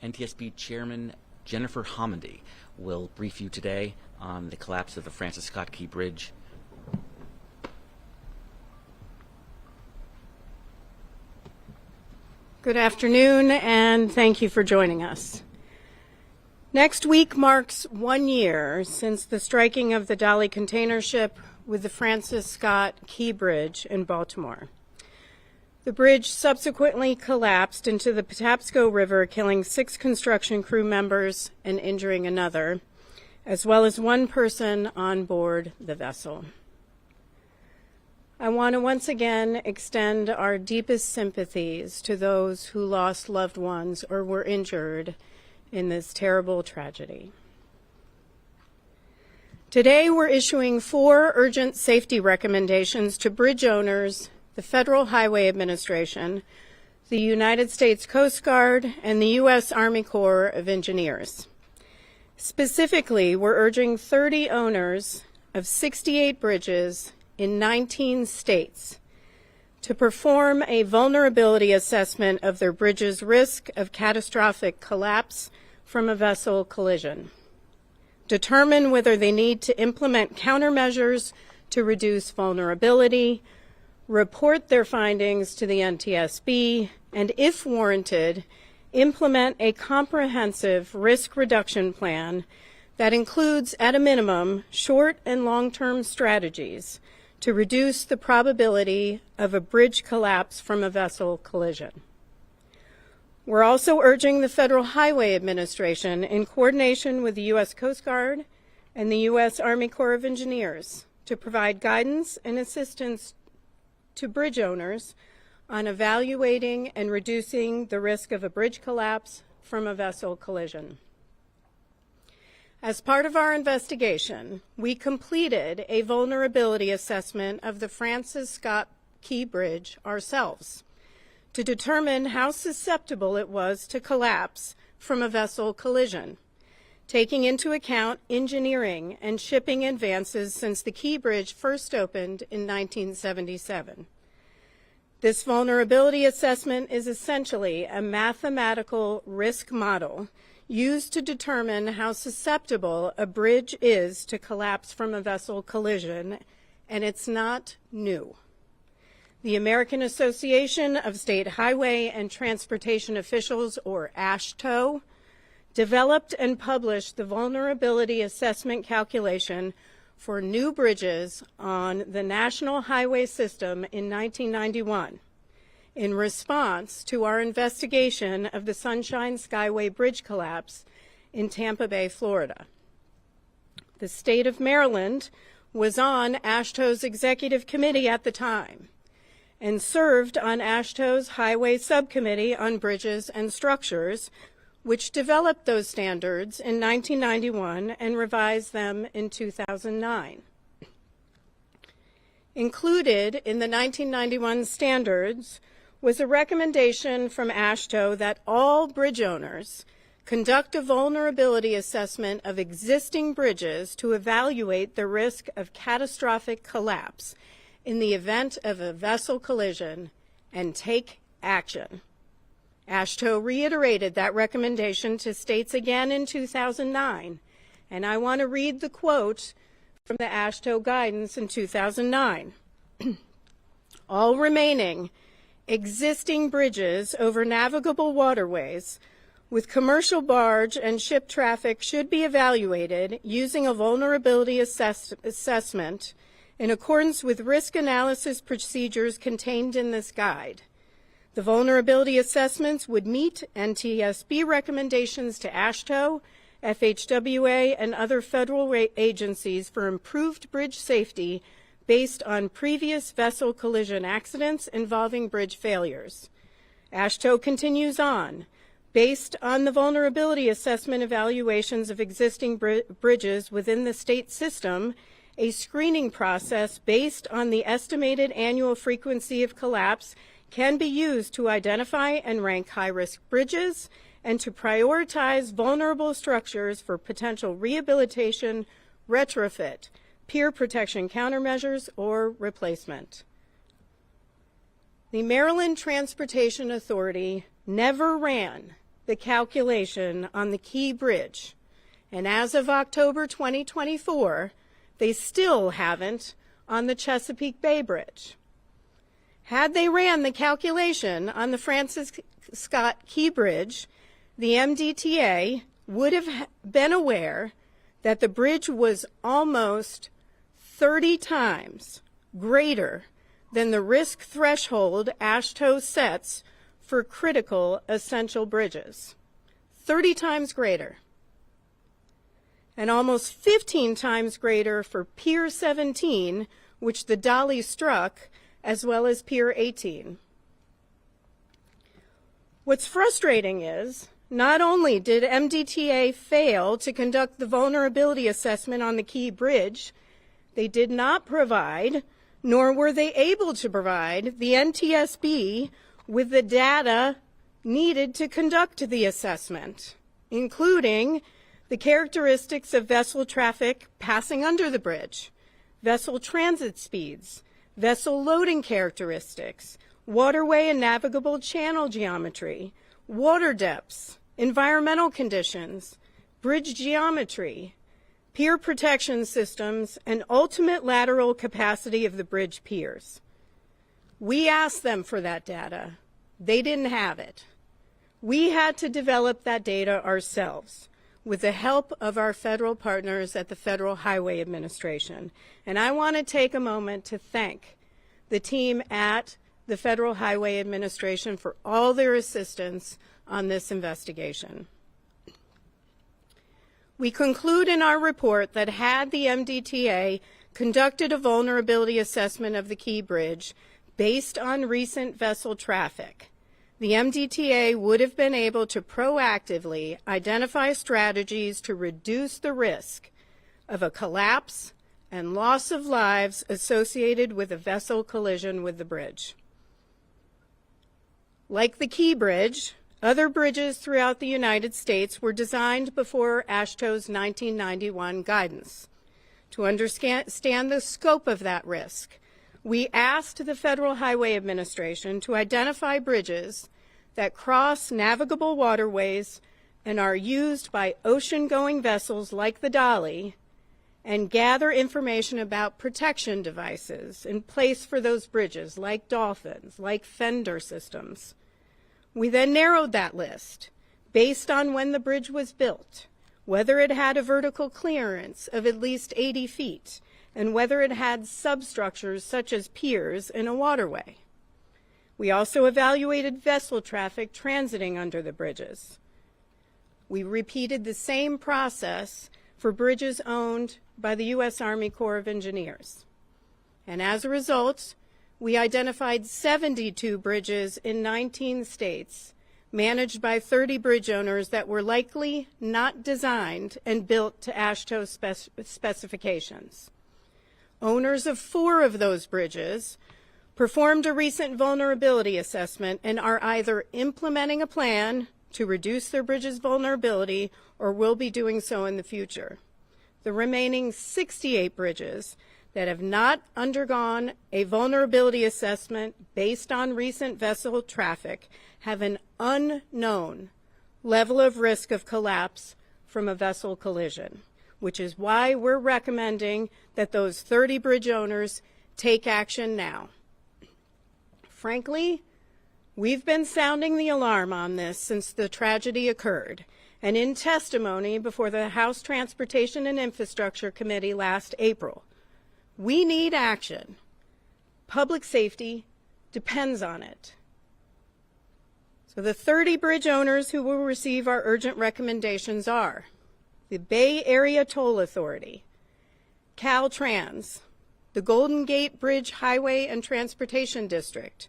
NTSB Chairman Jennifer Homendy will brief you today on the collapse of the Francis Scott Key Bridge. Good afternoon, and thank you for joining us. Next week marks 1 year since the striking of the Dali container ship with the Francis Scott Key Bridge in Baltimore. The bridge subsequently collapsed into the Patapsco River, killing 6 construction crew members and injuring another, as well as 1 person on board the vessel. I want to once again extend our deepest sympathies to those who lost loved ones or were injured in this terrible tragedy. Today, we're issuing 4 urgent safety recommendations to bridge owners, the Federal Highway Administration, the United States Coast Guard, and the U.S. Army Corps of Engineers. Specifically, we're urging 30 owners of 68 bridges in 19 states to perform a vulnerability assessment of their bridge's risk of catastrophic collapse from a vessel collision, determine whether they need to implement countermeasures to reduce vulnerability, report their findings to the NTSB, and if warranted, implement a comprehensive risk reduction plan that includes, at a minimum, short and long-term strategies to reduce the probability of a bridge collapse from a vessel collision. We're also urging the Federal Highway Administration, in coordination with the U.S. Coast Guard and the U.S. Army Corps of Engineers, to provide guidance and assistance to bridge owners on evaluating and reducing the risk of a bridge collapse from a vessel collision. As part of our investigation, we completed a vulnerability assessment of the Francis Scott Key Bridge ourselves to determine how susceptible it was to collapse from a vessel collision, taking into account engineering and shipping advances since the Key Bridge first opened in 1977. This vulnerability assessment is essentially a mathematical risk model used to determine how susceptible a bridge is to collapse from a vessel collision, and it's not new. The American Association of State Highway and Transportation Officials, or AASHTO, developed and published the vulnerability assessment calculation for new bridges on the National Highway System in 1991. In response to our investigation of the Sunshine Skyway Bridge collapse in Tampa Bay, Florida. The state of Maryland was on AASHTO's executive committee at the time and served on AASHTO's Highway Subcommittee on Bridges and Structures, which developed those standards in 1991 and revised them in 2009. Included in the 1991 standards was a recommendation from AASHTO that all bridge owners conduct a vulnerability assessment of existing bridges to evaluate the risk of catastrophic collapse in the event of a vessel collision and take action. AASHTO reiterated that recommendation to states again in 2009, and I want to read the quote from the AASHTO guidance in 2009. All remaining existing bridges over navigable waterways with commercial barge and ship traffic should be evaluated using a vulnerability assessment in accordance with risk analysis procedures contained in this guide. The vulnerability assessments would meet NTSB recommendations to AASHTO, FHWA, and other federal agencies for improved bridge safety based on previous vessel collision accidents involving bridge failures. AASHTO continues on. Based on the vulnerability assessment evaluations of existing bridges within the state system, a screening process based on the estimated annual frequency of collapse can be used to identify and rank high-risk bridges and to prioritize vulnerable structures for potential rehabilitation, retrofit, peer protection countermeasures, or replacement. The Maryland Transportation Authority never ran the calculation on the Key Bridge, and as of October 2024, they still haven't on the Chesapeake Bay Bridge. Had they ran the calculation on the Francis Scott Key Bridge, the MDTA would have been aware that the bridge was almost 30 times greater than the risk threshold AASHTO sets for critical essential bridges. 30 times greater. And almost 15 times greater for Pier 17, which the Dolly struck, as well as Pier 18. What's frustrating is, not only did MDTA fail to conduct the vulnerability assessment on the Key Bridge, they did not provide, nor were they able to provide, the NTSB with the data needed to conduct the assessment, including the characteristics of vessel traffic passing under the bridge, vessel transit speeds, vessel loading characteristics, waterway and navigable channel geometry, water depths, environmental conditions, bridge geometry, pier protection systems, and ultimate lateral capacity of the bridge piers. We asked them for that data. They didn't have it. We had to develop that data ourselves with the help of our federal partners at the Federal Highway Administration. And I want to take a moment to thank the team at the Federal Highway Administration for all their assistance on this investigation. We conclude in our report that had the MDTA conducted a vulnerability assessment of the Key Bridge based on recent vessel traffic, the MDTA would have been able to proactively identify strategies to reduce the risk of a collapse and loss of lives associated with a vessel collision with the bridge. Like the Key Bridge, other bridges throughout the United States were designed before AASHTO's 1991 guidance. To understand the scope of that risk, we asked the Federal Highway Administration to identify bridges that cross navigable waterways and are used by ocean-going vessels like the Dolly, and gather information about protection devices in place for those bridges, like dolphins, like fender systems. We then narrowed that list based on when the bridge was built, whether it had a vertical clearance of at least 80 feet, and whether it had substructures such as piers in a waterway. We also evaluated vessel traffic transiting under the bridges. We repeated the same process for bridges owned by the U.S. Army Corps of Engineers. And as a result, we identified 72 bridges in 19 states, managed by 30 bridge owners that were likely not designed and built to AASHTO specifications. Owners of 4 of those bridges performed a recent vulnerability assessment and are either implementing a plan to reduce their bridge's vulnerability or will be doing so in the future. The remaining 68 bridges that have not undergone a vulnerability assessment based on recent vessel traffic have an unknown level of risk of collapse from a vessel collision, which is why we're recommending that those 30 bridge owners take action now. Frankly, we've been sounding the alarm on this since the tragedy occurred, and in testimony before the House Transportation and Infrastructure Committee last April. We need action. Public safety depends on it. So the 30 bridge owners who will receive our urgent recommendations are the Bay Area Toll Authority, Caltrans, the Golden Gate Bridge Highway and Transportation District,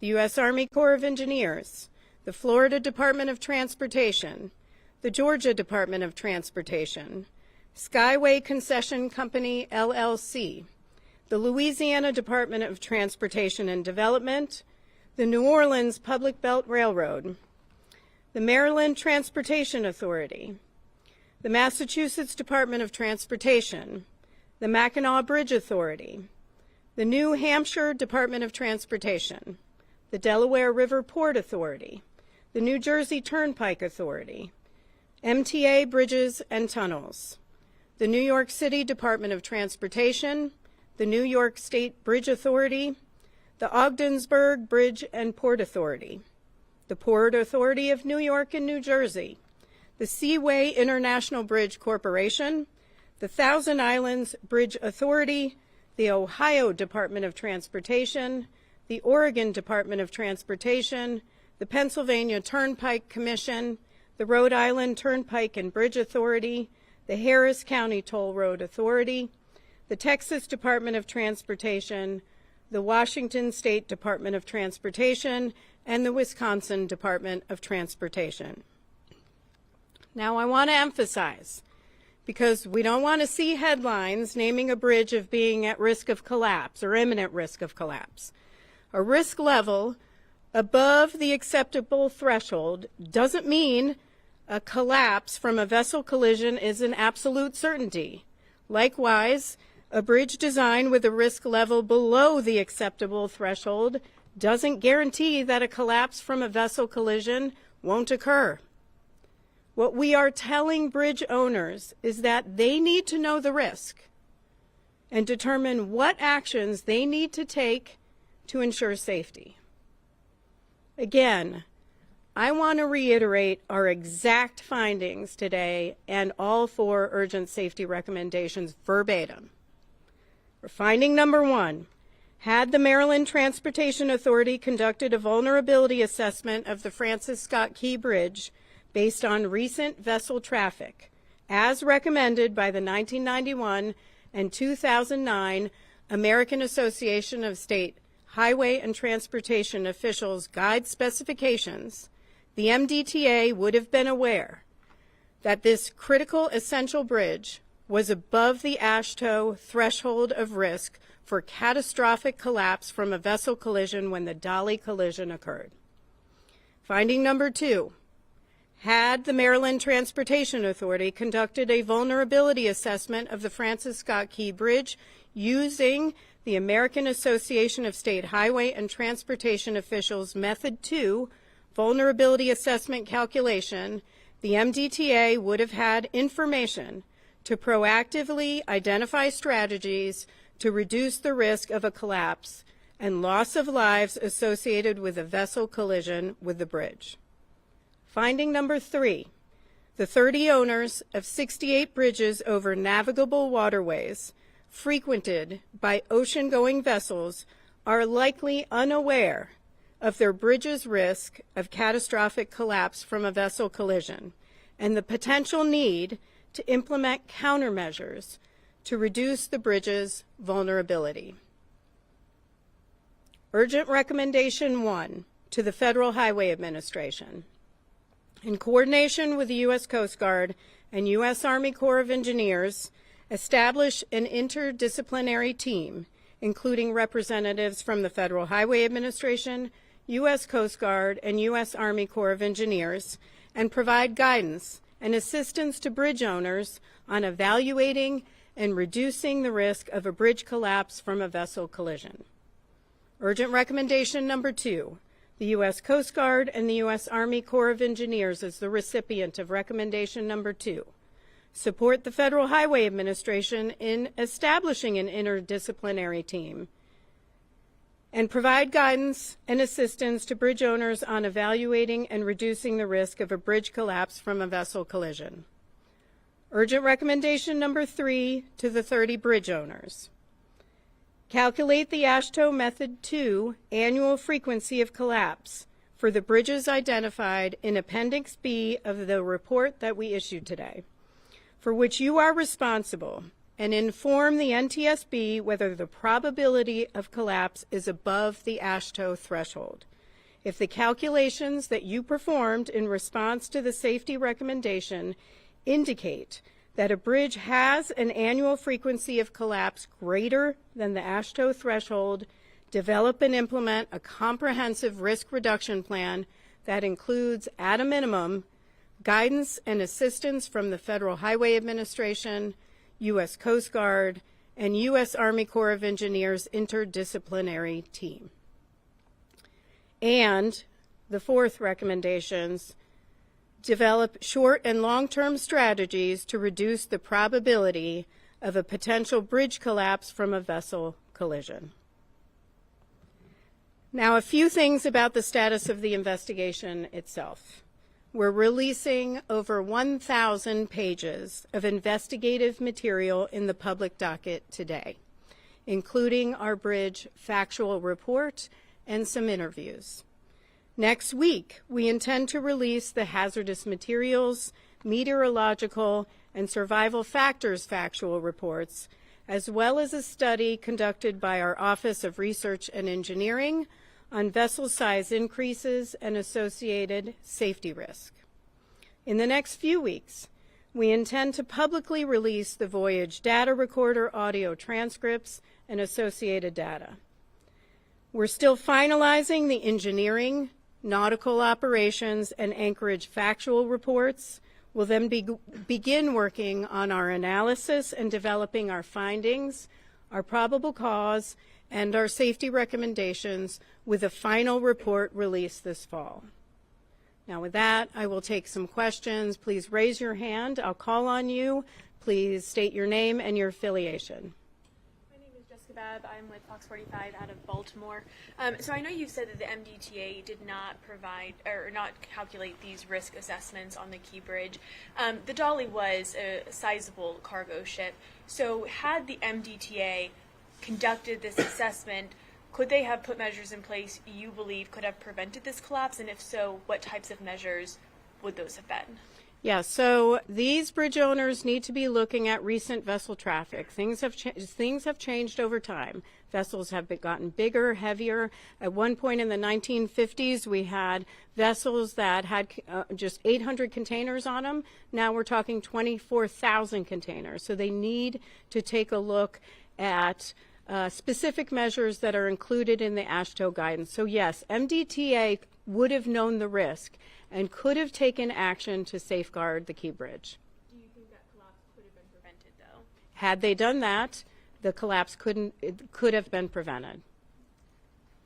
the U.S. Army Corps of Engineers, the Florida Department of Transportation, the Georgia Department of Transportation, Skyway Concession Company, LLC, the Louisiana Department of Transportation and Development, the New Orleans Public Belt Railroad, the Maryland Transportation Authority, the Massachusetts Department of Transportation, the Mackinac Bridge Authority, the New Hampshire Department of Transportation, the Delaware River Port Authority, the New Jersey Turnpike Authority, MTA Bridges and Tunnels, the New York City Department of Transportation, the New York State Bridge Authority, the Ogdensburg Bridge and Port Authority, the Port Authority of New York and New Jersey, the Seaway International Bridge Corporation, the Thousand Islands Bridge Authority, the Ohio Department of Transportation, the Oregon Department of Transportation, the Pennsylvania Turnpike Commission, the Rhode Island Turnpike and Bridge Authority, the Harris County Toll Road Authority, the Texas Department of Transportation, the Washington State Department of Transportation, and the Wisconsin Department of Transportation. Now, I want to emphasize, because we don't want to see headlines naming a bridge of being at risk of collapse or imminent risk of collapse. A risk level above the acceptable threshold doesn't mean a collapse from a vessel collision is an absolute certainty. Likewise, a bridge design with a risk level below the acceptable threshold doesn't guarantee that a collapse from a vessel collision won't occur. What we are telling bridge owners is that they need to know the risk and determine what actions they need to take to ensure safety. Again, I want to reiterate our exact findings today and all 4 urgent safety recommendations verbatim. For finding number 1, had the Maryland Transportation Authority conducted a vulnerability assessment of the Francis Scott Key Bridge based on recent vessel traffic, as recommended by the 1991 and 2009 American Association of State Highway and Transportation Officials Guide Specifications, the MDTA would have been aware that this critical essential bridge was above the AASHTO threshold of risk for catastrophic collapse from a vessel collision when the Dolly collision occurred. Finding number 2, had the Maryland Transportation Authority conducted a vulnerability assessment of the Francis Scott Key Bridge using the American Association of State Highway and Transportation Officials Method 2 vulnerability assessment calculation, the MDTA would have had information to proactively identify strategies to reduce the risk of a collapse and loss of lives associated with a vessel collision with the bridge. Finding number 3, the 30 owners of 68 bridges over navigable waterways frequented by ocean-going vessels are likely unaware of their bridge's risk of catastrophic collapse from a vessel collision and the potential need to implement countermeasures to reduce the bridge's vulnerability. Urgent Recommendation 1 to the Federal Highway Administration. In coordination with the U.S. Coast Guard and U.S. Army Corps of Engineers, establish an interdisciplinary team, including representatives from the Federal Highway Administration, U.S. Coast Guard, and U.S. Army Corps of Engineers, and provide guidance and assistance to bridge owners on evaluating and reducing the risk of a bridge collapse from a vessel collision. Urgent Recommendation number 2, the U.S. Coast Guard and the U.S. Army Corps of Engineers as the recipient of Recommendation number 2. Support the Federal Highway Administration in establishing an interdisciplinary team and provide guidance and assistance to bridge owners on evaluating and reducing the risk of a bridge collapse from a vessel collision. Urgent Recommendation number 3 to the 30 bridge owners. Calculate the AASHTO Method 2 annual frequency of collapse for the bridges identified in Appendix B of the report that we issued today, for which you are responsible, and inform the NTSB whether the probability of collapse is above the AASHTO threshold. If the calculations that you performed in response to the safety recommendation indicate that a bridge has an annual frequency of collapse greater than the AASHTO threshold, develop and implement a comprehensive risk reduction plan that includes, at a minimum, guidance and assistance from the Federal Highway Administration, U.S. Coast Guard, and U.S. Army Corps of Engineers interdisciplinary team. And The fourth recommendations, develop short and long-term strategies to reduce the probability of a potential bridge collapse from a vessel collision. Now, a few things about the status of the investigation itself. We're releasing over 1,000 pages of investigative material in the public docket today, including our bridge factual report and some interviews. Next week, we intend to release the hazardous materials, meteorological, and survival factors factual reports, as well as a study conducted by our Office of Research and Engineering on vessel size increases and associated safety risk. In the next few weeks, we intend to publicly release the voyage data recorder audio transcripts and associated data. We're still finalizing the engineering, nautical operations, and anchorage factual reports. We'll then begin working on our analysis and developing our findings, our probable cause, and our safety recommendations with a final report released this fall. Now with that, I will take some questions. Please raise your hand. I'll call on you. Please state your name and your affiliation. My name is Jessica Babb. I'm with Fox 45 out of Baltimore. So I know you said that the MDTA did not provide or not calculate these risk assessments on the Key Bridge. The Dolly was a sizable cargo ship. So had the MDTA conducted this assessment, could they have put measures in place you believe could have prevented this collapse? And if so, what types of measures would those have been? Yeah, so these bridge owners need to be looking at recent vessel traffic. Things have changed over time. Vessels have gotten bigger, heavier. At one point in the 1950s, we had vessels that had just 800 containers on them. Now we're talking 24,000 containers. So they need to take a look at specific measures that are included in the AASHTO guidance. So yes, MDTA would have known the risk and could have taken action to safeguard the Key Bridge. Do you think that collapse could have been prevented, though? Had they done that, the collapse could have been prevented.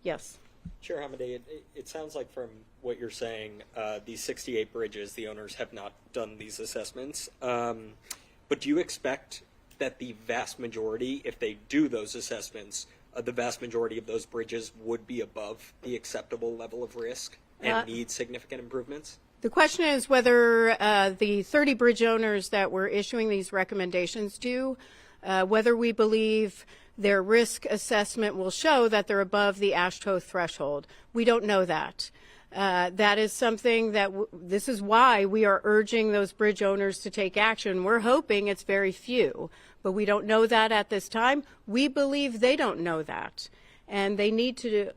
Yes. Chair Hamady, it sounds like from what you're saying, these 68 bridges, the owners have not done these assessments. But do you expect that the vast majority, if they do those assessments, the vast majority of those bridges would be above the acceptable level of risk and need significant improvements? The question is whether the 30 bridge owners that were issuing these recommendations do, whether we believe their risk assessment will show that they're above the AASHTO threshold. We don't know that. That is something that this is why we are urging those bridge owners to take action. We're hoping it's very few, but we don't know that at this time. We believe they don't know that, and they need to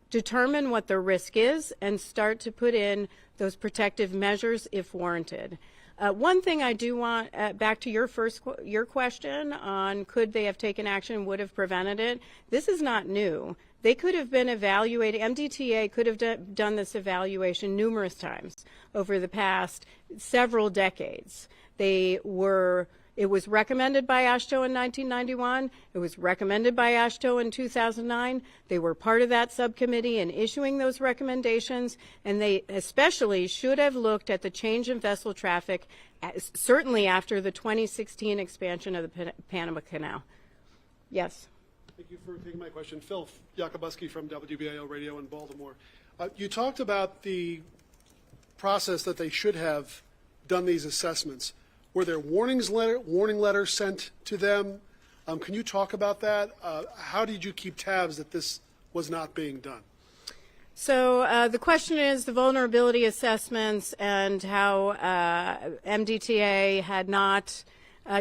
determine what their risk is and start to put in those protective measures if warranted. One thing I do want, back to your question on could they have taken action, would have prevented it, this is not new. They could have been evaluated, MDTA could have done this evaluation numerous times over the past several decades. It was recommended by AASHTO in 1991. It was recommended by AASHTO in 2009. They were part of that subcommittee in issuing those recommendations, and they especially should have looked at the change in vessel traffic, certainly after the 2016 expansion of the Panama Canal. Yes. Thank you for taking my question. Phil Yakubuski from WBAL Radio in Baltimore. You talked about the process that they should have done these assessments. Were there warning letters sent to them? Can you talk about that? How did you keep tabs that this was not being done? So the question is the vulnerability assessments and how MDTA had not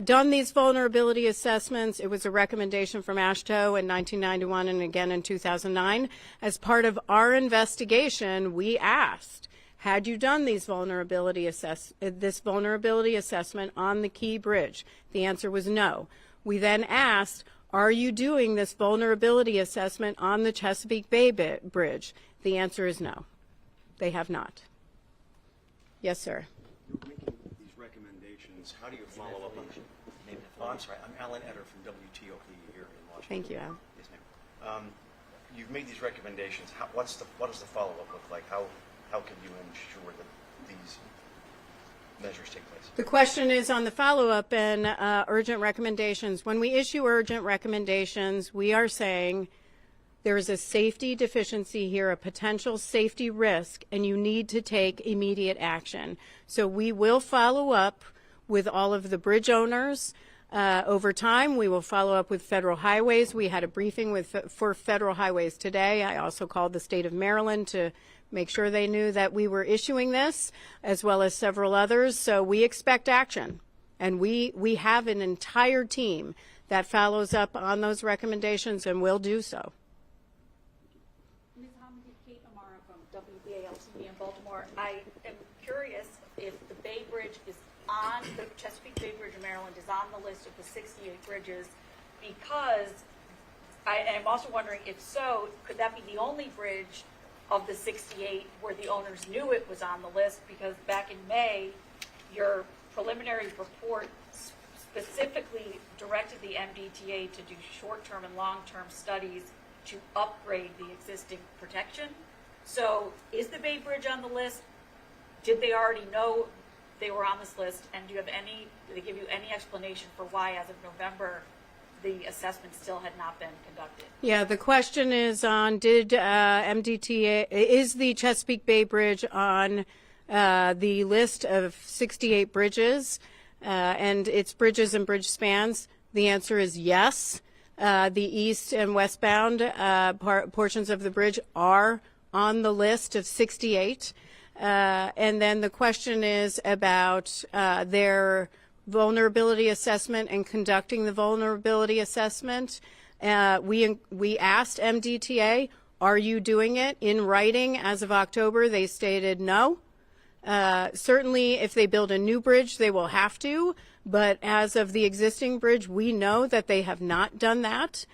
done these vulnerability assessments. It was a recommendation from AASHTO in 1991 and again in 2009. As part of our investigation, we asked, had you done these this vulnerability assessment on the Key Bridge? The answer was no. We then asked, are you doing this vulnerability assessment on the Chesapeake Bay Bridge? The answer is no. They have not. Yes, sir. You're making these recommendations. How do you follow up on them? Oh, I'm sorry. I'm Alan Etter from WTOP here in Washington. Thank you, Al. Yes, ma'am. you've made these recommendations. What does the follow-up look like? How can you ensure that these measures take place? The question is on the follow-up and urgent recommendations. When we issue urgent recommendations, we are saying there is a safety deficiency here, a potential safety risk, and you need to take immediate action. So we will follow up with all of the bridge owners. Over time, we will follow up with Federal Highways. We had a briefing for Federal Highways today. I also called the state of Maryland to make sure they knew that we were issuing this, as well as several others. So we expect action. And we have an entire team that follows up on those recommendations and will do so. Ms. Hamdi, Kate Amara from WBAL-TV in Baltimore. I am curious if the Bay Bridge is on, the Chesapeake Bay Bridge in Maryland is on the list of the 68 bridges, because I'm also wondering, if so, could that be the only bridge of the 68 where the owners knew it was on the list? Because back in May, your preliminary report specifically directed the MDTA to do short-term and long-term studies to upgrade the existing protection. So is the Bay Bridge on the list? Did they already know they were on this list? And do they give you any explanation for why, as of November, the assessment still had not been conducted? Yeah, the question is on, did MDTA, is the Chesapeake Bay Bridge on the list of 68 bridges and its bridges and bridge spans? The answer is yes. The east and westbound portions of the bridge are on the list of 68. And then the question is about their vulnerability assessment and conducting the vulnerability assessment. We asked MDTA, are you doing it? In writing, as of October, they stated no. Certainly, if they build a new bridge, they will have to. But as of the existing bridge, we know that they have not done that.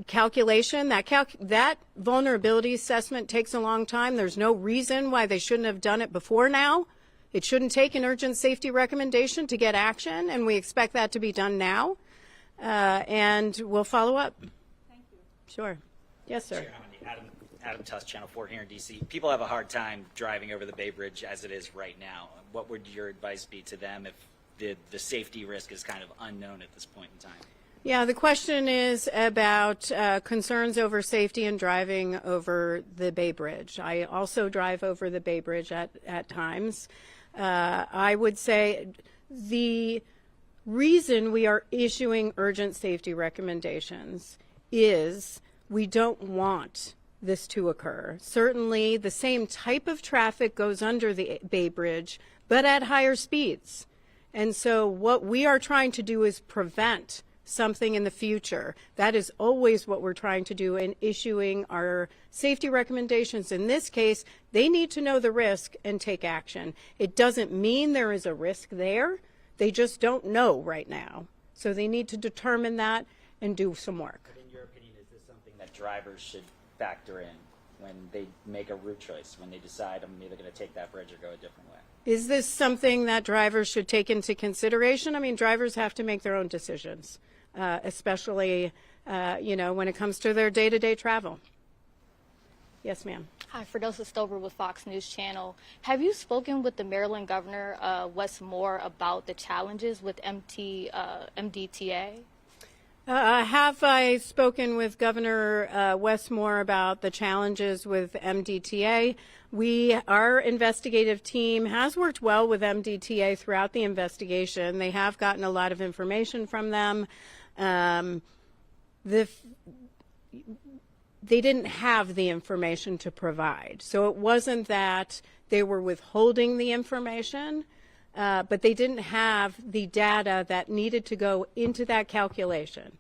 Calculation, that vulnerability assessment takes a long time. There's no reason why they shouldn't have done it before now. It shouldn't take an urgent safety recommendation to get action, and we expect that to be done now. And we'll follow up. Thank you. Sure. Yes, sir. Chair Hamdi, Adam Tuss, Channel 4 here in D.C. People have a hard time driving over the Bay Bridge as it is right now. What would your advice be to them if the safety risk is kind of unknown at this point in time? Yeah, the question is about concerns over safety and driving over the Bay Bridge. I also drive over the Bay Bridge at times. I would say the reason we are issuing urgent safety recommendations is we don't want this to occur. Certainly, the same type of traffic goes under the Bay Bridge, but at higher speeds. And so what we are trying to do is prevent something in the future. That is always what we're trying to do in issuing our safety recommendations. In this case, they need to know the risk and take action. It doesn't mean there is a risk there. They just don't know right now. So they need to determine that and do some work. But in your opinion, is this something that drivers should factor in when they make a route choice, when they decide I'm either going to take that bridge or go a different way? Is this something that drivers should take into consideration? I mean, drivers have to make their own decisions. Especially, when it comes to their day-to-day travel. Yes, ma'am. Hi, Firdausa Stover with Fox News Channel. Have you spoken with the Maryland Governor, Wes Moore, about the challenges with MDTA? Have I spoken with Governor Wes Moore about the challenges with MDTA? Our investigative team has worked well with MDTA throughout the investigation. They have gotten a lot of information from them. They didn't have the information to provide. So it wasn't that they were withholding the information, but they didn't have the data that needed to go into that calculation.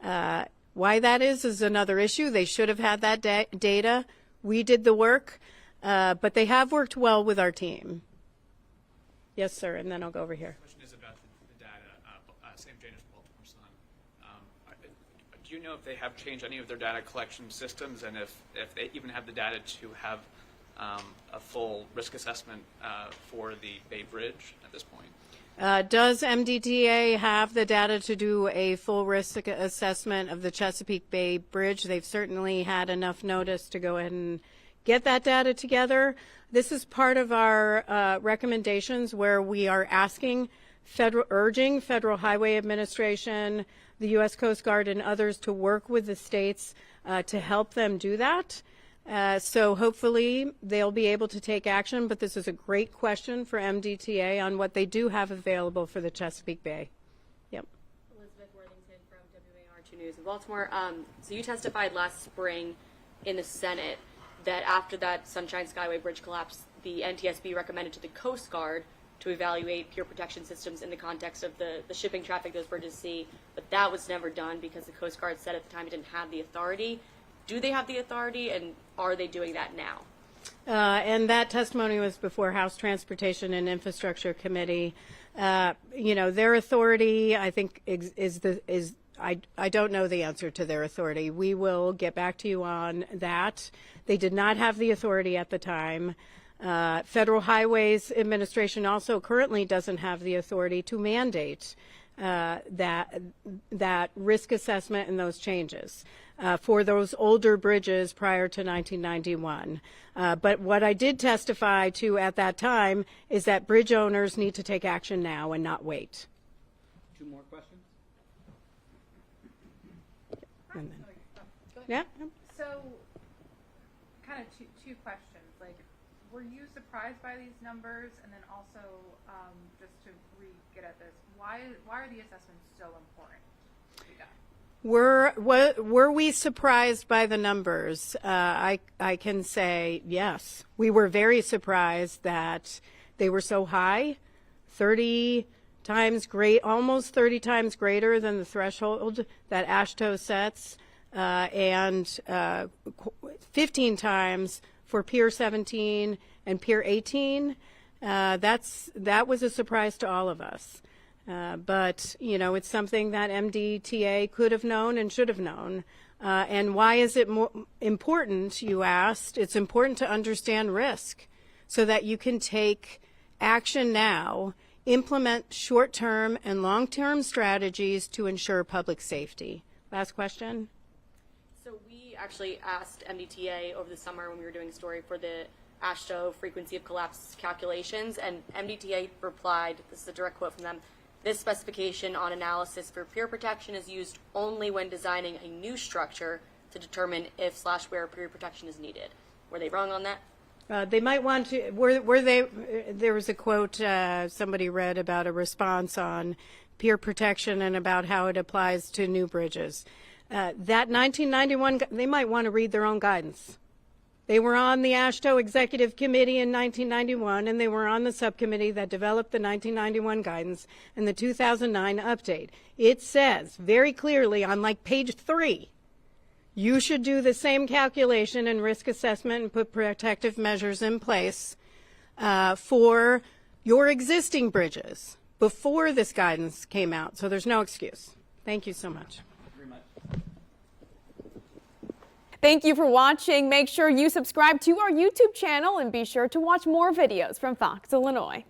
Why that is another issue. They should have had that data. We did the work, but they have worked well with our team. Yes, sir, and then I'll go over here. The question is about the data. Sam Janus, Baltimore Sun. Do you know if they have changed any of their data collection systems, and if they even have the data to have a full risk assessment for the Bay Bridge at this point? Does MDTA have the data to do a full risk assessment of the Chesapeake Bay Bridge? They've certainly had enough notice to go ahead and get that data together. This is part of our recommendations where we are asking urging Federal Highway Administration, the U.S. Coast Guard, and others to work with the states to help them do that. So hopefully they'll be able to take action, but this is a great question for MDTA on what they do have available for the Chesapeake Bay. Yep. Elizabeth Worthington from WAR 2 News in Baltimore. So you testified last spring in the Senate that after that Sunshine Skyway Bridge collapse, the NTSB recommended to the Coast Guard to evaluate pier protection systems in the context of the shipping traffic those bridges see, but that was never done because the Coast Guard said at the time it didn't have the authority. Do they have the authority, and are they doing that now? And that testimony was before House Transportation and Infrastructure Committee. Their authority, I think, I don't know the answer to their authority. We will get back to you on that. They did not have the authority at the time. Federal Highways Administration also currently doesn't have the authority to mandate that risk assessment and those changes for those older bridges prior to 1991. But what I did testify to at that time is that bridge owners need to take action now and not wait. 2 more questions? And then, yeah. So, kind of two questions. Like, were you surprised by these numbers? And then also, just to get at this, why are the assessments still important? Were we surprised by the numbers? I can say yes. We were very surprised that they were so high, 30 times almost 30 times greater than the threshold that AASHTO sets, and 15 times for Pier 17 and Pier 18. That was a surprise to all of us. But, it's something that MDTA could have known and should have known. And why is it important, you asked? It's important to understand risk so that you can take action now, implement short-term and long-term strategies to ensure public safety. Last question. So we actually asked MDTA over the summer when we were doing a story for the AASHTO frequency of collapse calculations, and MDTA replied, this is a direct quote from them, "This specification on analysis for pier protection is used only when designing a new structure to determine if/where pier protection is needed." Were they wrong on that? They might want to, there was a quote somebody read about a response on pier protection and about how it applies to new bridges. That 1991, they might want to read their own guidance. They were on the AASHTO Executive Committee in 1991, and they were on the subcommittee that developed the 1991 guidance and the 2009 update. It says very clearly on page 3, you should do the same calculation and risk assessment and put protective measures in place for your existing bridges before this guidance came out. So there's no excuse. Thank you so much. Thank you for watching. Make sure you subscribe to our YouTube channel and be sure to watch more videos from Fox Illinois.